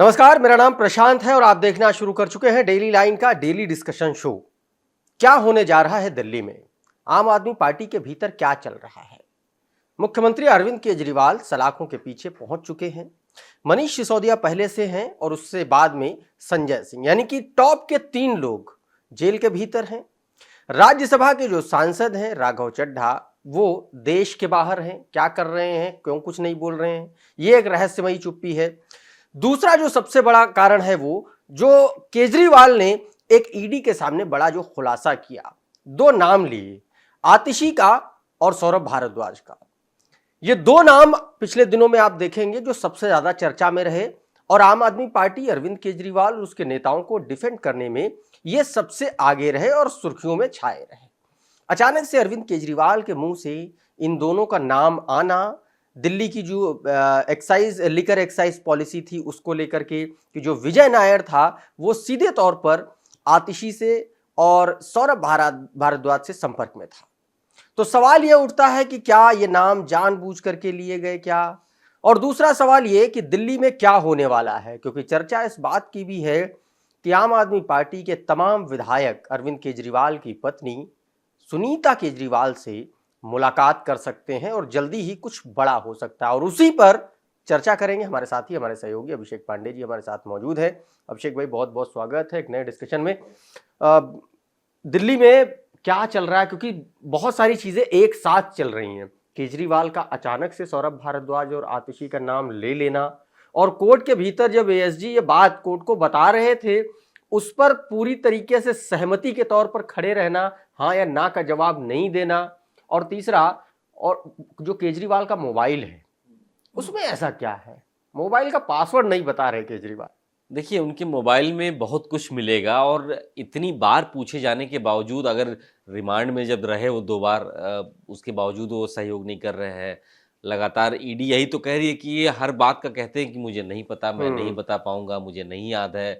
नमस्कार, मेरा नाम प्रशांत है और आप देखना शुरू कर चुके हैं डेली लाइन का डेली डिस्कशन शो। क्या होने जा रहा है दिल्ली में? आम आदमी पार्टी के भीतर क्या चल रहा है? मुख्यमंत्री अरविंद केजरीवाल सलाखों के पीछे पहुंच चुके हैं। मनीष सिसोदिया पहले से हैं और उससे बाद में संजय सिंह, यानी कि टॉप के 3 लोग जेल के भीतर हैं। राज्यसभा के जो सांसद हैं राघव चड्ढा, वो देश के बाहर हैं। क्या कर रहे हैं, क्यों कुछ नहीं बोल रहे हैं, ये एक रहस्यमयी चुप्पी है। दूसरा जो सबसे बड़ा कारण है वो जो केजरीवाल ने एक ईडी के सामने बड़ा जो खुलासा किया, 2 नाम लिए, आतिशी का और सौरभ भारद्वाज का। ये 2 नाम पिछले दिनों में आप देखेंगे जो सबसे ज्यादा चर्चा में रहे और आम आदमी पार्टी अरविंद केजरीवाल और उसके नेताओं को डिफेंड करने में ये सबसे आगे रहे और सुर्खियों में छाए रहे। अचानक से अरविंद केजरीवाल के मुंह से इन दोनों का नाम आना, दिल्ली की जो लिकर एक्साइज पॉलिसी थी उसको लेकर के कि जो विजय नायर था वो सीधे तौर पर आतिशी से और सौरभ भारद्वाज से संपर्क में था। तो सवाल यह उठता है कि क्या ये नाम जानबूझ करके लिए गए क्या? और दूसरा सवाल ये कि दिल्ली में क्या होने वाला है, क्योंकि चर्चा इस बात की भी है कि आम आदमी पार्टी के तमाम विधायक अरविंद केजरीवाल की पत्नी सुनीता केजरीवाल से मुलाकात कर सकते हैं और जल्दी ही कुछ बड़ा हो सकता है। और उसी पर चर्चा करेंगे। हमारे साथी, हमारे सहयोगी अभिषेक पांडे जी हमारे साथ मौजूद है। अभिषेक भाई, बहुत बहुत स्वागत है एक नए डिस्कशन में। दिल्ली में क्या चल रहा है, क्योंकि बहुत सारी चीजें एक साथ चल रही हैं। केजरीवाल का अचानक से सौरभ भारद्वाज और आतिशी का नाम ले लेना, और कोर्ट के भीतर जब एएसजी ये बात कोर्ट को बता रहे थे उस पर पूरी तरीके से सहमति के तौर पर खड़े रहना, हाँ या ना का जवाब नहीं देना। और तीसरा, और जो केजरीवाल का मोबाइल है उसमें ऐसा क्या है, मोबाइल का पासवर्ड नहीं बता रहे केजरीवाल। देखिए, उनके मोबाइल में बहुत कुछ मिलेगा और इतनी बार पूछे जाने के बावजूद, अगर रिमांड में जब रहे वो 2 बार, उसके बावजूद वो सहयोग नहीं कर रहे हैं। लगातार ईडी यही तो कह रही है कि ये हर बात का कहते हैं कि मुझे नहीं पता, मैं नहीं बता पाऊंगा, मुझे नहीं याद है,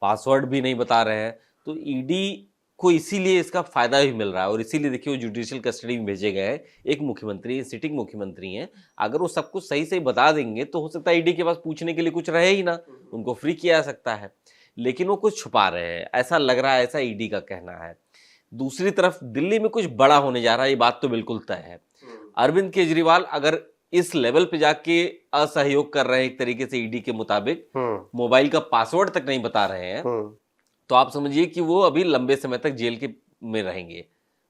पासवर्ड भी नहीं बता रहे हैं। तो ईडी को इसीलिए इसका फायदा भी मिल रहा है और इसीलिए देखिए वो जुडिशियल कस्टडी में भेजे गए हैं। एक मुख्यमंत्री, सिटिंग मुख्यमंत्री हैं, अगर वो सब कुछ सही सही बता देंगे तो हो सकता है ईडी के पास पूछने के लिए कुछ रहे ही ना, उनको फ्री किया जा सकता है। लेकिन वो कुछ छुपा रहे हैं, ऐसा लग रहा है, ऐसा ईडी का कहना है। दूसरी तरफ दिल्ली में कुछ बड़ा होने जा रहा है, ये बात तो बिल्कुल तय है। अरविंद केजरीवाल अगर इस लेवल पे जाके असहयोग कर रहे हैं एक तरीके से ईडी के मुताबिक, मोबाइल का पासवर्ड तक नहीं बता रहे हैं, तो आप समझिए कि वो अभी लंबे समय तक जेल के में रहेंगे,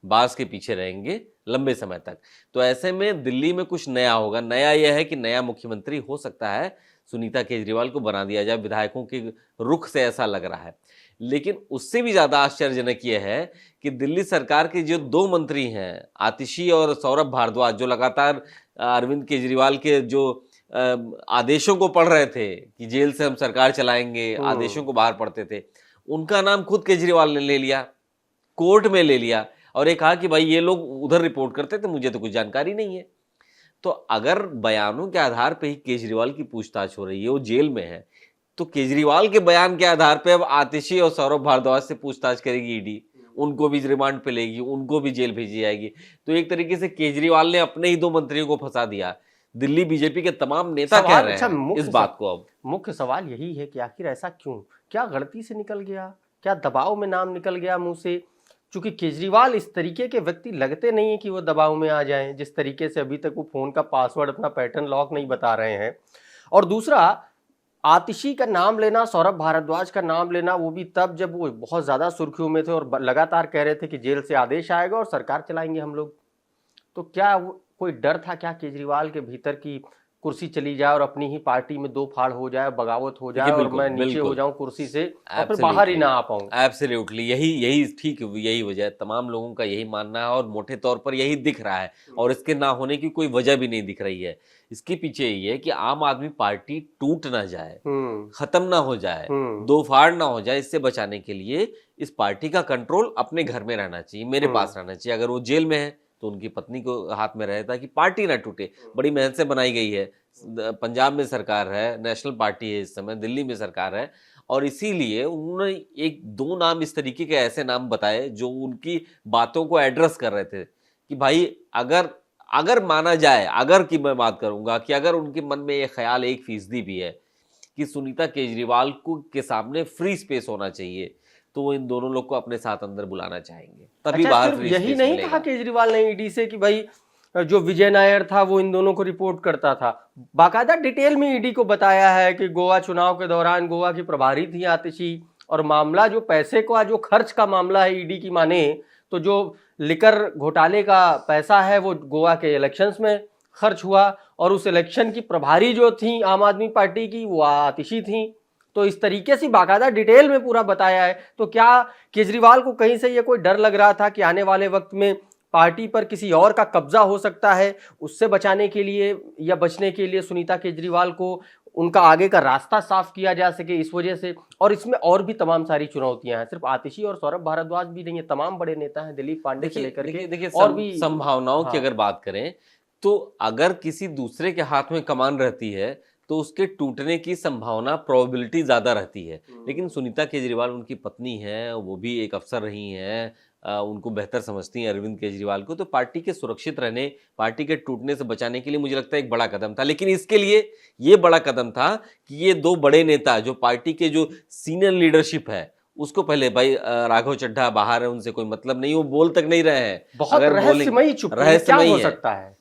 बास के पीछे रहेंगे लंबे समय तक। तो ऐसे में दिल्ली में कुछ नया होगा। नया यह है कि नया मुख्यमंत्री हो सकता है सुनीता केजरीवाल को बना दिया जाए, विधायकों के रुख से ऐसा लग रहा है। लेकिन उससे भी ज्यादा आश्चर्यजनक यह है कि दिल्ली सरकार के जो 2 मंत्री हैं, आतिशी और सौरभ भारद्वाज, जो लगातार अरविंद केजरीवाल के जो आदेशों को पढ़ रहे थे कि जेल से हम सरकार चलाएंगे, आदेशों को बाहर पढ़ते थे, उनका नाम खुद केजरीवाल ने ले लिया, कोर्ट में ले लिया और ये कहा कि भाई ये लोग उधर रिपोर्ट करते थे, मुझे तो कुछ जानकारी नहीं है। तो अगर बयानों के आधार पे ही केजरीवाल की पूछताछ हो रही है, वो जेल में है, तो केजरीवाल के बयान के आधार पे अब आतिशी और सौरभ भारद्वाज से पूछताछ करेगी ईडी, उनको भी रिमांड पे लेगी, उनको भी जेल भेजी जाएगी। तो एक तरीके से केजरीवाल ने अपने ही 2 मंत्रियों को फंसा दिया। दिल्ली बीजेपी के तमाम नेता कह रहे हैं इस बात को। अब मुख्य सवाल यही है कि आखिर ऐसा क्यों, क्या गलती से निकल गया, क्या दबाव में नाम निकल गया मुंह से? क्योंकि केजरीवाल इस तरीके के व्यक्ति लगते नहीं है कि वो दबाव में आ जाएं, जिस तरीके से अभी तक वो फोन का पासवर्ड, अपना पैटर्न लॉक नहीं बता रहे हैं। और दूसरा, आतिशी का नाम लेना, सौरभ भारद्वाज का नाम लेना, वो भी तब जब वो बहुत ज्यादा सुर्खियों में थे और लगातार कह रहे थे कि जेल से आदेश आएगा और सरकार चलाएंगे हम लोग। तो क्या कोई डर था क्या केजरीवाल के भीतर की कुर्सी चली जाए और अपनी ही पार्टी में 2 फाड़ हो जाए, बगावत हो जाए और मैं नीचे हो जाऊं कुर्सी से और फिर बाहर ही ना आ पाऊं? एब्सोल्युटली, यही ठीक, यही वजह है। तमाम लोगों का यही मानना है और मोटे तौर पर यही दिख रहा है और इसके ना होने की कोई वजह भी नहीं दिख रही है। इसके पीछे यही है कि आम आदमी पार्टी टूट ना जाए, खत्म ना हो जाए, 2 फाड़ ना हो जाए। इससे बचाने के लिए इस पार्टी का कंट्रोल अपने घर में रहना चाहिए, मेरे पास रहना चाहिए। अगर वो जेल में है तो उनकी पत्नी को हाथ में रहे ताकि पार्टी ना टूटे। बड़ी मेहनत से बनाई गई है, पंजाब में सरकार है, नेशनल पार्टी है इस समय, दिल्ली में सरकार है, और इसीलिए उन्होंने 1-2 नाम इस तरीके के ऐसे नाम बताए जो उनकी बातों को एड्रेस कर रहे थे कि भाई अगर माना जाए, अगर की मैं बात करूंगा कि अगर उनके मन में ये ख्याल 1% भी है कि सुनीता केजरीवाल को के सामने फ्री स्पेस होना चाहिए, तो वो इन दोनों लोग को अपने साथ अंदर बुलाना चाहेंगे, तभी अच्छा, बाहर सिर्फ फ्री यही स्पेस नहीं मिलेगा। कहा केजरीवाल ने ईडी से कि भाई जो विजय नायर था वो इन दोनों को रिपोर्ट करता था, बाकायदा डिटेल में ईडी को बताया है कि गोवा चुनाव के दौरान गोवा की प्रभारी थी आतिशी, और मामला जो पैसे का जो खर्च का मामला है ईडी की माने तो जो लिकर घोटाले का पैसा है वो गोवा के इलेक्शंस में खर्च हुआ, और उस इलेक्शन की प्रभारी जो थी आम आदमी पार्टी की वो आतिशी थी। तो इस तरीके से बाकायदा डिटेल में पूरा बताया है। तो क्या केजरीवाल को कहीं से ये कोई डर लग रहा था कि आने वाले वक्त में पार्टी पर किसी और का कब्जा हो सकता है, उससे बचाने के लिए या बचने के लिए सुनीता केजरीवाल को उनका आगे का रास्ता साफ किया जा सके इस वजह से? और इसमें और भी तमाम सारी चुनौतियां हैं, सिर्फ आतिशी और सौरभ भारद्वाज भी नहीं है, तमाम बड़े नेता हैं, दिलीप पांडे से लेकर के देखिए और भी संभावनाओं की हाँ। अगर बात करें तो अगर किसी दूसरे के हाथ में कमान रहती है तो उसके टूटने की संभावना, प्रोबेबिलिटी ज्यादा रहती है। लेकिन सुनीता केजरीवाल उनकी पत्नी है, वो भी एक अफसर रही हैं, उनको बेहतर समझती हैं अरविंद केजरीवाल को, तो पार्टी के सुरक्षित रहने, पार्टी के टूटने से बचाने के लिए मुझे लगता है एक बड़ा कदम था। लेकिन इसके लिए ये बड़ा कदम था कि ये दो बड़े नेता, जो पार्टी के जो सीनियर लीडरशिप है, उसको पहले भाई राघव चड्ढा बाहर है, उनसे कोई मतलब नहीं, वो बोल तक नहीं रहे हैं, बहुत रहस्यमयी चुप्पी, क्या रहस्यमयी हो है। सकता है?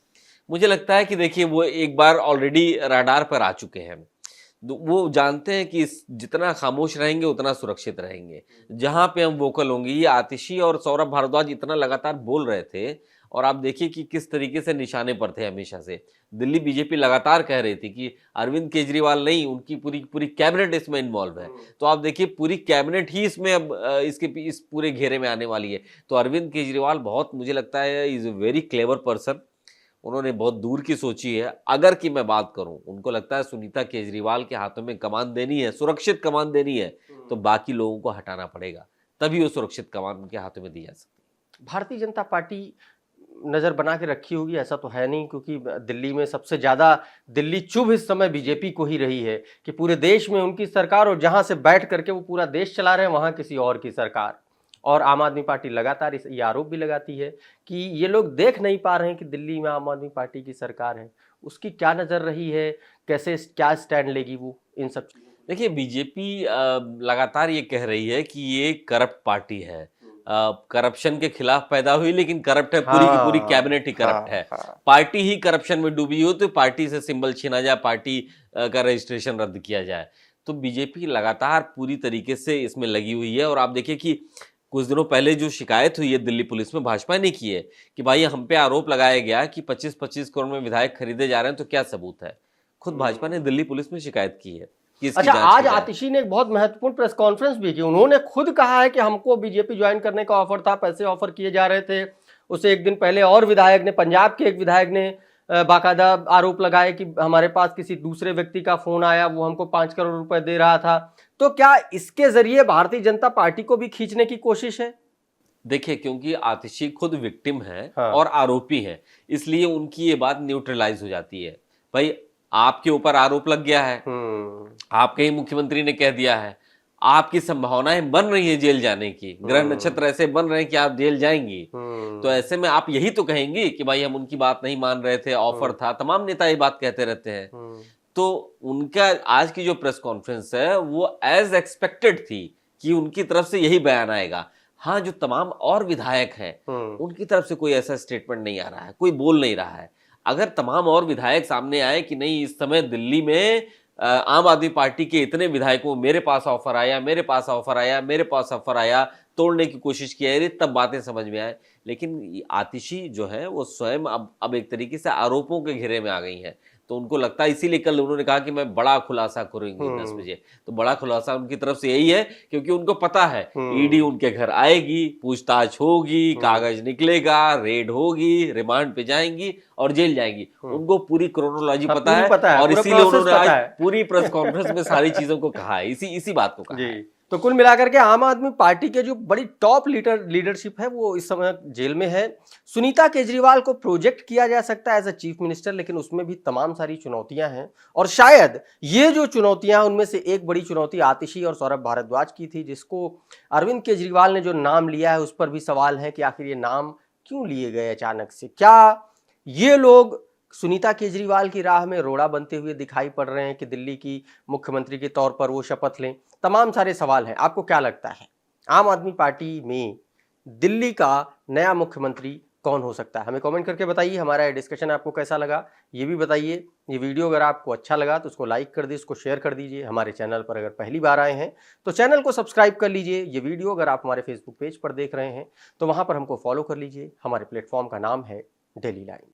मुझे लगता है कि देखिए वो एक बार ऑलरेडी रडार पर आ चुके हैं, वो जानते हैं कि जितना खामोश रहेंगे उतना सुरक्षित रहेंगे, जहां पे हम वोकल होंगे। ये आतिशी और सौरभ भारद्वाज इतना लगातार बोल रहे थे, और आप देखिए कि किस तरीके से निशाने पर थे हमेशा से। दिल्ली बीजेपी लगातार कह रही थी कि अरविंद केजरीवाल नहीं, उनकी पूरी पूरी कैबिनेट इसमें इन्वॉल्व है। तो आप देखिए पूरी कैबिनेट ही इसमें अब इस पूरे घेरे में आने वाली है। तो अरविंद केजरीवाल बहुत, मुझे लगता है, is a very clever person, उन्होंने बहुत दूर की सोची है। अगर की मैं बात करूं, उनको लगता है सुनीता केजरीवाल के हाथों में कमान देनी है, सुरक्षित कमान देनी है, तो बाकी लोगों को हटाना पड़ेगा, तभी वो सुरक्षित कमान उनके हाथों में दी जा सकती है। भारतीय जनता पार्टी नजर बना के रखी होगी, ऐसा तो है नहीं, क्योंकि दिल्ली में सबसे ज्यादा दिल्ली चुभ इस समय बीजेपी को ही रही है कि पूरे देश में उनकी सरकार, और जहां से बैठ करके वो पूरा देश चला रहे हैं वहां किसी और की सरकार। और आम आदमी पार्टी लगातार ये आरोप भी लगाती है कि ये लोग देख नहीं पा रहे हैं कि दिल्ली में आम आदमी पार्टी की सरकार है। उसकी क्या नजर रही है, कैसे क्या स्टैंड लेगी वो इन सब? देखिए बीजेपी लगातार ये कह रही है कि ये करप्ट पार्टी है, करप्शन के खिलाफ पैदा हुई लेकिन करप्ट है, पूरी की पूरी कैबिनेट ही करप्ट है। पार्टी ही करप्शन में डूबी हो तो पार्टी से सिंबल छीना जाए, पार्टी का रजिस्ट्रेशन रद्द किया जाए। तो बीजेपी लगातार पूरी तरीके से इसमें लगी हुई है। और आप देखिए कि कुछ दिनों पहले जो शिकायत हुई है दिल्ली पुलिस में, भाजपा ने की है कि भाई हम पे आरोप लगाया गया कि 25-25 करोड़ में विधायक खरीदे जा रहे हैं, तो क्या सबूत है? खुद भाजपा ने दिल्ली पुलिस में शिकायत की है कि इसकी अच्छा, जांच आज की जाए। आतिशी ने एक बहुत महत्वपूर्ण प्रेस कॉन्फ्रेंस भी की। उन्होंने खुद कहा है कि हमको बीजेपी ज्वाइन करने का ऑफर था, पैसे ऑफर किए जा रहे थे। उसे एक दिन पहले और विधायक ने, पंजाब के एक विधायक ने बाकायदा आरोप लगाए कि हमारे पास किसी दूसरे व्यक्ति का फोन आया, वो हमको 5 करोड़ रुपए दे रहा था। तो क्या इसके जरिए भारतीय जनता पार्टी को भी खींचने की कोशिश है? देखिए क्योंकि आतिशी खुद विक्टिम है हाँ। और आरोपी है, इसलिए उनकी ये बात न्यूट्रलाइज हो जाती है। भाई आपके ऊपर आरोप लग गया है, आपके ही मुख्यमंत्री ने कह दिया है, आपकी संभावनाएं बन रही है जेल जाने की, ग्रह नक्षत्र ऐसे बन रहे हैं कि आप जेल जाएंगी। तो ऐसे में आप यही तो कहेंगी कि भाई हम उनकी बात नहीं मान रहे थे, ऑफर था। तमाम नेता ये बात कहते रहते हैं। तो उनका आज की जो प्रेस कॉन्फ्रेंस है वो एज एक्सपेक्टेड थी कि उनकी तरफ से यही बयान आएगा। हाँ, जो तमाम और विधायक हैं उनकी तरफ से कोई ऐसा स्टेटमेंट नहीं आ रहा है, कोई बोल नहीं रहा है। अगर तमाम और विधायक सामने आए कि नहीं इस समय दिल्ली में आम आदमी पार्टी के इतने विधायकों, मेरे पास ऑफर आया, मेरे पास ऑफर आया, मेरे पास ऑफर आया, तोड़ने की कोशिश की, तब बातें समझ में आए। लेकिन आतिशी जो है वो स्वयं अब एक तरीके से आरोपों के घेरे में आ गई हैं। तो उनको लगता है, इसीलिए कल उन्होंने कहा कि मैं बड़ा खुलासा करूंगी 10 बजे। तो बड़ा खुलासा उनकी तरफ से यही है क्योंकि उनको पता है ईडी उनके घर आएगी, पूछताछ होगी, कागज निकलेगा, रेड होगी, रिमांड पे जाएंगी और जेल जाएंगी। उनको पूरी क्रोनोलॉजी पता है और इसीलिए उन्होंने आज पूरी प्रेस कॉन्फ्रेंस में सारी चीजों को कहा है, इसी बात को कहा है। तो कुल मिलाकर के आम आदमी पार्टी के जो बड़ी टॉप लीडरशिप है वो इस समय जेल में है। सुनीता केजरीवाल को प्रोजेक्ट किया जा सकता है एज अ चीफ मिनिस्टर, लेकिन उसमें भी तमाम सारी चुनौतियां हैं। और शायद ये जो चुनौतियां, उनमें से एक बड़ी चुनौती आतिशी और सौरभ भारद्वाज की थी, जिसको अरविंद केजरीवाल ने जो नाम लिया है उस पर भी सवाल है कि आखिर ये नाम क्यों लिए गए अचानक से। क्या ये लोग सुनीता केजरीवाल की राह में रोड़ा बनते हुए दिखाई पड़ रहे हैं कि दिल्ली की मुख्यमंत्री के तौर पर वो शपथ लें? तमाम सारे सवाल हैं। आपको क्या लगता है, आम आदमी पार्टी में दिल्ली का नया मुख्यमंत्री कौन हो सकता है? हमें कमेंट करके बताइए। हमारा ये डिस्कशन आपको कैसा लगा ये भी बताइए। ये वीडियो अगर आपको अच्छा लगा तो उसको लाइक कर दीजिए, उसको शेयर कर दीजिए। हमारे चैनल पर अगर पहली बार आए हैं तो चैनल को सब्सक्राइब कर लीजिए। ये वीडियो अगर आप हमारे फेसबुक पेज पर देख रहे हैं तो वहां पर हमको फॉलो कर लीजिए। हमारे प्लेटफॉर्म का नाम है डेली लाइन।